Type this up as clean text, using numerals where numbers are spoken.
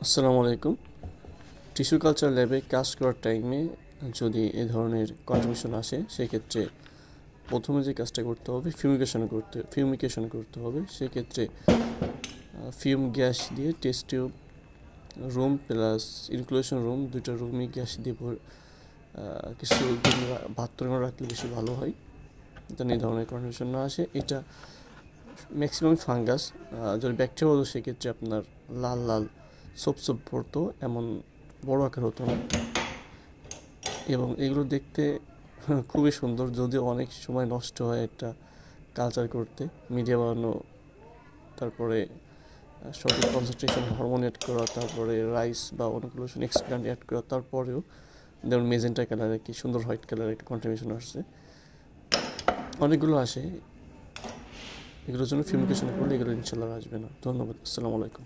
আসসালামু আলাইকুম। Tissue culture ল্যাবে কাজ করার টাইমে যদি এ ধরনের কন্ট্রিবিউশন আসে, সেক্ষেত্রে প্রথমে যে কাজটা করতে হবে ফিউমিকেশন করতে হবে। সেক্ষেত্রে ফিউম গ্যাস দিয়ে test tube room plus inclusion room, দুইটা রুমই গ্যাস দিয়ে কিছু দিন ভাত রাখলে বেশি ভালো হয়, যেন এই ধরনের কন্ট্রিবিউশন না আসে। এটা ম্যাক্সিমাম ফাঙ্গাস, যদি ব্যাকটেরিয়া হতো সেক্ষেত্রে আপনার লাল লাল সোপ পড়তো, এমন বড় আকার হতো না। এবং এগুলো দেখতে খুবই সুন্দর, যদিও অনেক সময় নষ্ট হয় একটা কালচার করতে, মিডিয়া বানানো, তারপরে সঠিক কনসেন্ট্রেশন হরমোন অ্যাড করা, তারপরে রাইস বা অনুকুলেশন এক্সপ্ল্যান্ট অ্যাড করা, তারপরেও যেমন মেজেন্টা কালারে কি সুন্দর হোয়াইট কালারের একটা কন্ট্রিবিউশন আসছে, অনেকগুলো আসে। এগুলোর জন্য ফিউমিকেশন করলে এগুলো ইনশাল্লাহ আসবে না। ধন্যবাদ। আসসালামু আলাইকুম।